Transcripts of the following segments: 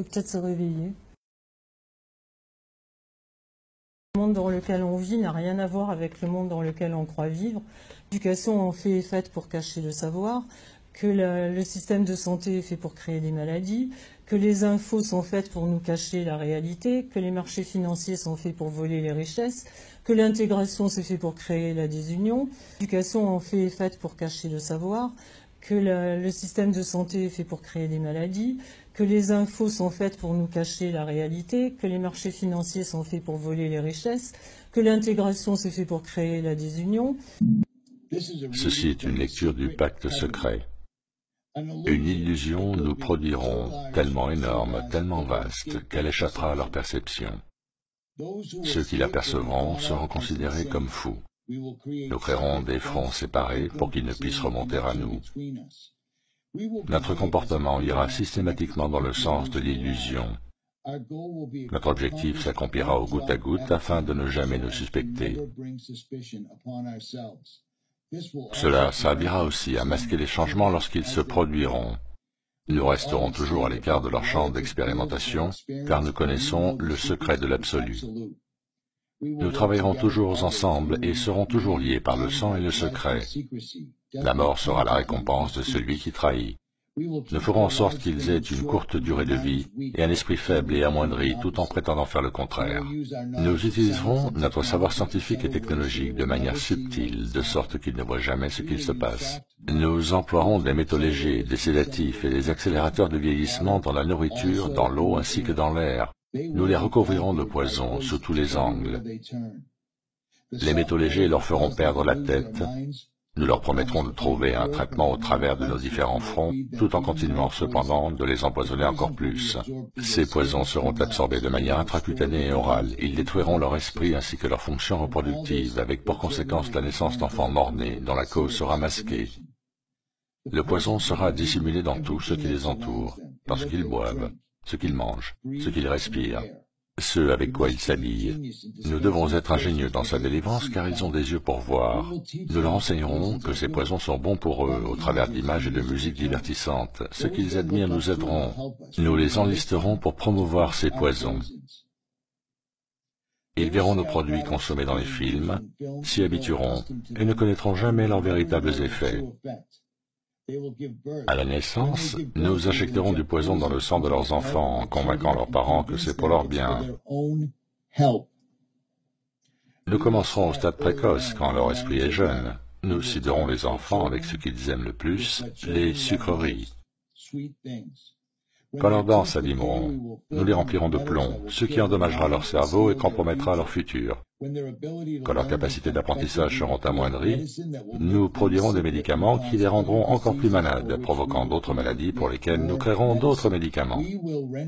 faut peut-être se réveiller. Le monde dans lequel on vit n'a rien à voir avec le monde dans lequel on croit vivre. L'éducation en fait est faite pour cacher le savoir, que le système de santé est fait pour créer des maladies, que les infos sont faites pour nous cacher la réalité, que les marchés financiers sont faits pour voler les richesses, que l'intégration c'est fait pour créer la désunion. L'éducation en fait est faite pour cacher le savoir, que le système de santé est fait pour créer des maladies, que les infos sont faites pour nous cacher la réalité, que les marchés financiers sont faits pour voler les richesses, que l'intégration c'est fait pour créer la désunion. Ceci est une lecture du pacte secret. Une illusion nous produiront tellement énorme, tellement vaste, qu'elle échappera à leur perception. Ceux qui l'apercevront seront considérés comme fous. Nous créerons des fronts séparés pour qu'ils ne puissent remonter à nous. Notre comportement ira systématiquement dans le sens de l'illusion. Notre objectif s'accomplira au goutte à goutte afin de ne jamais nous suspecter. Cela servira aussi à masquer les changements lorsqu'ils se produiront. Nous resterons toujours à l'écart de leur champ d'expérimentation, car nous connaissons le secret de l'absolu. Nous travaillerons toujours ensemble et serons toujours liés par le sang et le secret. La mort sera la récompense de celui qui trahit. Nous ferons en sorte qu'ils aient une courte durée de vie et un esprit faible et amoindri tout en prétendant faire le contraire. Nous utiliserons notre savoir scientifique et technologique de manière subtile, de sorte qu'ils ne voient jamais ce qu'il se passe. Nous emploierons des métaux légers, des sédatifs et des accélérateurs de vieillissement dans la nourriture, dans l'eau ainsi que dans l'air. Nous les recouvrirons de poison sous tous les angles. Les métaux légers leur feront perdre la tête. Nous leur promettrons de trouver un traitement au travers de nos différents fronts, tout en continuant cependant de les empoisonner encore plus. Ces poisons seront absorbés de manière intracutanée et orale. Ils détruiront leur esprit ainsi que leurs fonctions reproductives, avec pour conséquence la naissance d'enfants morts-nés, dont la cause sera masquée. Le poison sera dissimulé dans tout ce qui les entoure, dans ce qu'ils boivent, ce qu'ils mangent, ce qu'ils respirent, ce avec quoi ils s'habillent. Nous devons être ingénieux dans sa délivrance car ils ont des yeux pour voir. Nous leur enseignerons que ces poisons sont bons pour eux au travers d'images et de musiques divertissantes. Ce qu'ils admirent nous aideront. Nous les enlisterons pour promouvoir ces poisons. Ils verront nos produits consommés dans les films, s'y habitueront et ne connaîtront jamais leurs véritables effets. À la naissance, nous injecterons du poison dans le sang de leurs enfants en convainquant leurs parents que c'est pour leur bien. Nous commencerons au stade précoce, quand leur esprit est jeune. Nous ciderons les enfants avec ce qu'ils aiment le plus, les sucreries. Quand leurs dents s'abîmeront, nous les remplirons de plomb, ce qui endommagera leur cerveau et compromettra leur futur. Quand leurs capacités d'apprentissage seront amoindries, nous produirons des médicaments qui les rendront encore plus malades, provoquant d'autres maladies pour lesquelles nous créerons d'autres médicaments.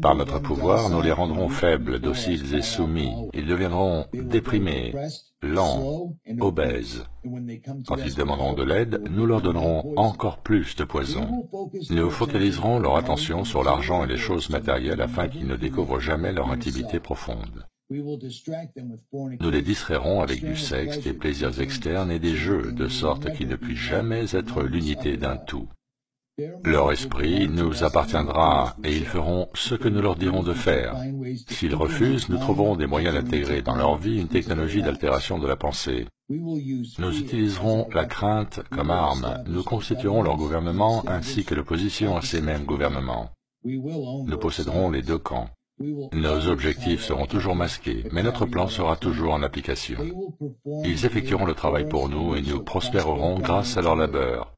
Par notre pouvoir, nous les rendrons faibles, dociles et soumis. Ils deviendront déprimés, lents, obèses. Quand ils demanderont de l'aide, nous leur donnerons encore plus de poison. Nous focaliserons leur attention sur l'argent et les choses matérielles afin qu'ils ne découvrent jamais leur intimité profonde. Nous les distrairons avec du sexe, des plaisirs externes et des jeux, de sorte qu'ils ne puissent jamais être l'unité d'un tout. Leur esprit nous appartiendra et ils feront ce que nous leur dirons de faire. S'ils refusent, nous trouverons des moyens d'intégrer dans leur vie une technologie d'altération de la pensée. Nous utiliserons la crainte comme arme. Nous constituerons leur gouvernement ainsi que l'opposition à ces mêmes gouvernements. Nous posséderons les deux camps. Nos objectifs seront toujours masqués, mais notre plan sera toujours en application. Ils effectueront le travail pour nous et nous prospérerons grâce à leur labeur.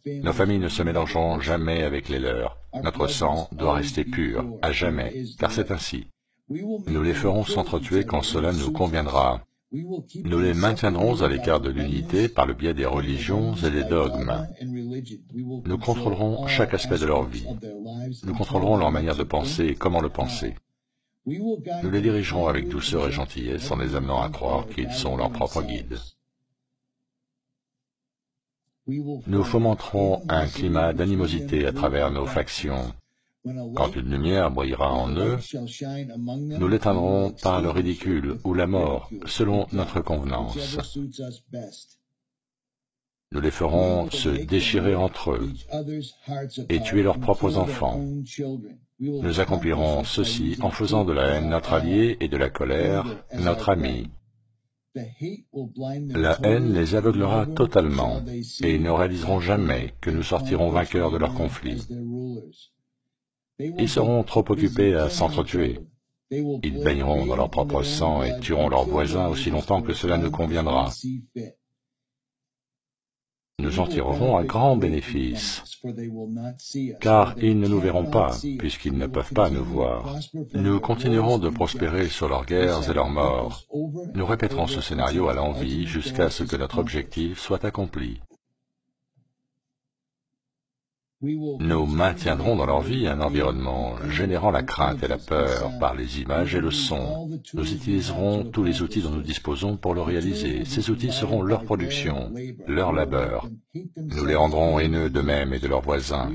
Nos familles ne se mélangeront jamais avec les leurs. Notre sang doit rester pur, à jamais, car c'est ainsi. Nous les ferons s'entretuer quand cela nous conviendra. Nous les maintiendrons à l'écart de l'unité par le biais des religions et des dogmes. Nous contrôlerons chaque aspect de leur vie. Nous contrôlerons leur manière de penser et comment le penser. Nous les dirigerons avec douceur et gentillesse en les amenant à croire qu'ils sont leurs propres guides. Nous fomenterons un climat d'animosité à travers nos factions. Quand une lumière brillera en eux, nous l'éteindrons par le ridicule ou la mort, selon notre convenance. Nous les ferons se déchirer entre eux et tuer leurs propres enfants. Nous accomplirons ceci en faisant de la haine notre allié et de la colère notre ami. La haine les aveuglera totalement et ils ne réaliseront jamais que nous sortirons vainqueurs de leur conflit. Ils seront trop occupés à s'entretuer. Ils baigneront dans leur propre sang et tueront leurs voisins aussi longtemps que cela nous conviendra. Nous en tirerons un grand bénéfice, car ils ne nous verront pas, puisqu'ils ne peuvent pas nous voir. Nous continuerons de prospérer sur leurs guerres et leurs morts. Nous répéterons ce scénario à l'envi jusqu'à ce que notre objectif soit accompli. Nous maintiendrons dans leur vie un environnement générant la crainte et la peur par les images et le son. Nous utiliserons tous les outils dont nous disposons pour le réaliser. Ces outils seront leur production, leur labeur. Nous les rendrons haineux d'eux-mêmes et de leurs voisins.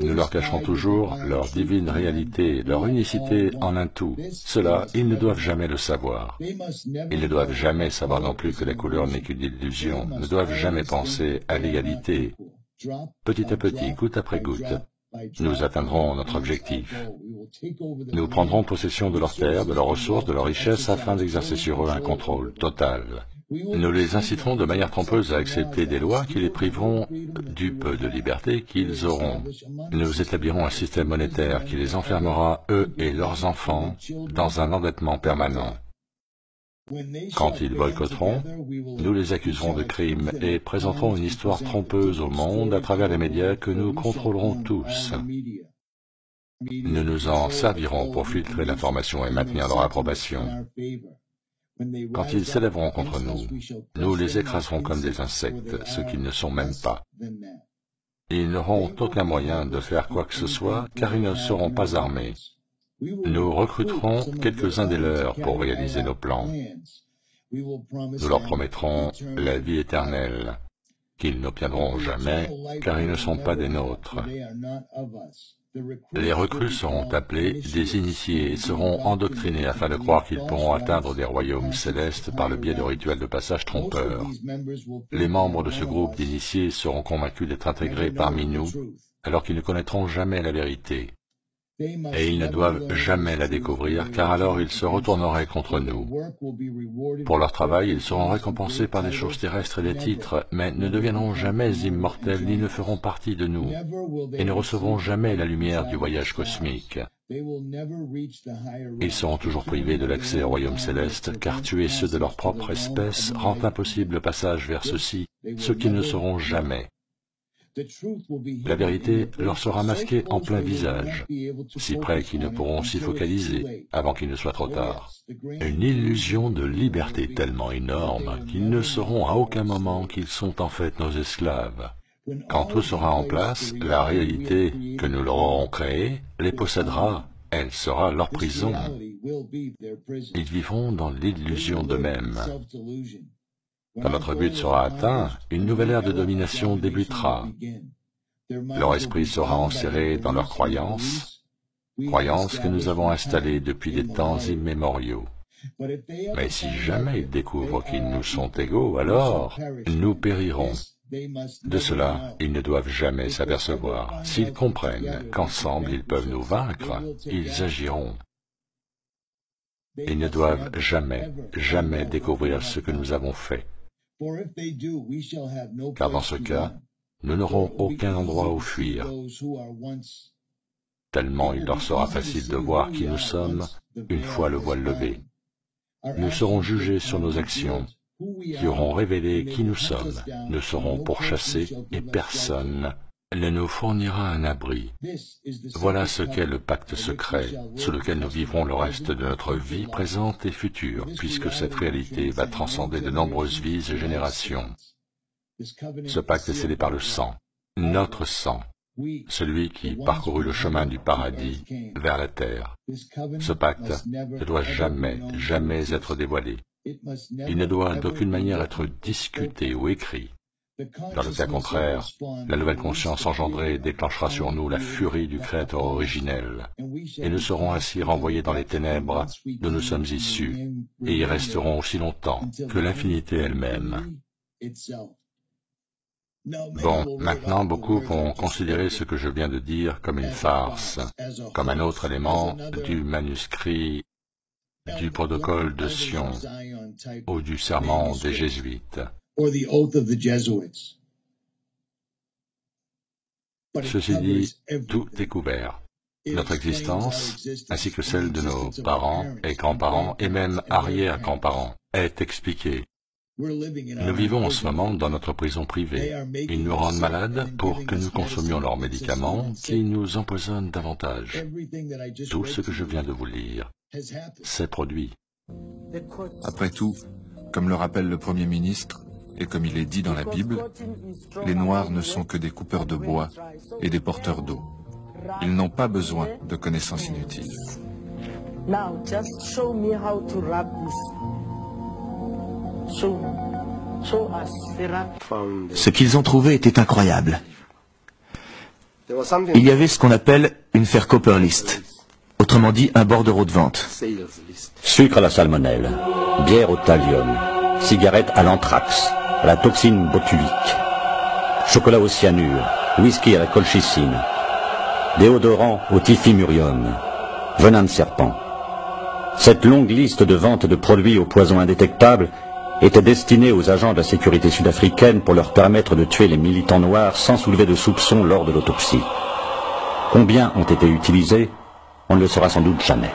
Nous leur cacherons toujours leur divine réalité, leur unicité en un tout. Cela, ils ne doivent jamais le savoir. Ils ne doivent jamais savoir non plus que la couleur n'est qu'une illusion, ne doivent jamais penser à l'égalité. Petit à petit, goutte après goutte, nous atteindrons notre objectif. Nous prendrons possession de leurs terres, de leurs ressources, de leurs richesses, afin d'exercer sur eux un contrôle total. Nous les inciterons de manière trompeuse à accepter des lois qui les priveront du peu de liberté qu'ils auront. Nous établirons un système monétaire qui les enfermera, eux et leurs enfants, dans un endettement permanent. Quand ils boycotteront, nous les accuserons de crimes et présenterons une histoire trompeuse au monde à travers les médias que nous contrôlerons tous. Nous nous en servirons pour filtrer l'information et maintenir leur approbation. Quand ils s'élèveront contre nous, nous les écraserons comme des insectes, ce qu'ils ne sont même pas. Ils n'auront aucun moyen de faire quoi que ce soit, car ils ne seront pas armés. Nous recruterons quelques-uns des leurs pour réaliser nos plans. Nous leur promettrons la vie éternelle, qu'ils n'obtiendront jamais, car ils ne sont pas des nôtres. Les recrues seront appelés des initiés et seront endoctrinés afin de croire qu'ils pourront atteindre des royaumes célestes par le biais de rituels de passage trompeurs. Les membres de ce groupe d'initiés seront convaincus d'être intégrés parmi nous, alors qu'ils ne connaîtront jamais la vérité. Et ils ne doivent jamais la découvrir, car alors ils se retourneraient contre nous. Pour leur travail, ils seront récompensés par des choses terrestres et des titres, mais ne deviendront jamais immortels ni ne feront partie de nous, et ne recevront jamais la lumière du voyage cosmique. Ils seront toujours privés de l'accès au royaume céleste, car tuer ceux de leur propre espèce rend impossible le passage vers ceux-ci, ceux qui ne seront jamais. La vérité leur sera masquée en plein visage, si près qu'ils ne pourront s'y focaliser avant qu'il ne soit trop tard. Une illusion de liberté tellement énorme qu'ils ne sauront à aucun moment qu'ils sont en fait nos esclaves. Quand tout sera en place, la réalité que nous leur aurons créée les possédera, elle sera leur prison. Ils vivront dans l'illusion d'eux-mêmes. Quand notre but sera atteint, une nouvelle ère de domination débutera. Leur esprit sera enserré dans leurs croyances que nous avons installées depuis des temps immémoriaux. Mais si jamais ils découvrent qu'ils nous sont égaux, alors nous périrons. De cela, ils ne doivent jamais s'apercevoir. S'ils comprennent qu'ensemble ils peuvent nous vaincre, ils agiront. Ils ne doivent jamais, jamais découvrir ce que nous avons fait. Car dans ce cas, nous n'aurons aucun endroit où fuir, tellement il leur sera facile de voir qui nous sommes une fois le voile levé. Nous serons jugés sur nos actions, qui auront révélé qui nous sommes. Nous serons pourchassés et personne ne nous fournira un abri. Voilà ce qu'est le pacte secret, sous lequel nous vivrons le reste de notre vie présente et future, puisque cette réalité va transcender de nombreuses vies et générations. Ce pacte est scellé par le sang, notre sang, celui qui parcourut le chemin du paradis vers la terre. Ce pacte ne doit jamais, jamais être dévoilé. Il ne doit d'aucune manière être discuté ou écrit. Dans le cas contraire, la nouvelle conscience engendrée déclenchera sur nous la furie du Créateur originel, et nous serons ainsi renvoyés dans les ténèbres d'où nous sommes issus, et y resterons aussi longtemps que l'infinité elle-même. Bon, maintenant, beaucoup vont considérer ce que je viens de dire comme une farce, comme un autre élément du manuscrit du protocole de Sion ou du serment des Jésuites. Ceci dit, tout est couvert. Notre existence, ainsi que celle de nos parents et grands-parents et même arrière-grands-parents, est expliquée. Nous vivons en ce moment dans notre prison privée. Ils nous rendent malades pour que nous consommions leurs médicaments qui nous empoisonnent davantage. Tout ce que je viens de vous lire s'est produit. Après tout, comme le rappelle le Premier ministre, et comme il est dit dans la Bible, les Noirs ne sont que des coupeurs de bois et des porteurs d'eau. Ils n'ont pas besoin de connaissances inutiles. Now, just show me how to wrap this. Show us the wrap. Ce qu'ils ont trouvé était incroyable. Il y avait ce qu'on appelle une Faircopper List, autrement dit un bordereau de vente. Sucre à la salmonelle, bière au thallium, cigarette à l'anthrax, à la toxine botulique, chocolat au cyanure, whisky à la colchicine, déodorant au typhimurium, venin de serpent. Cette longue liste de ventes de produits au poison indétectable était destinée aux agents de la sécurité sud-africaine pour leur permettre de tuer les militants noirs sans soulever de soupçons lors de l'autopsie. Combien ont été utilisés, on ne le saura sans doute jamais.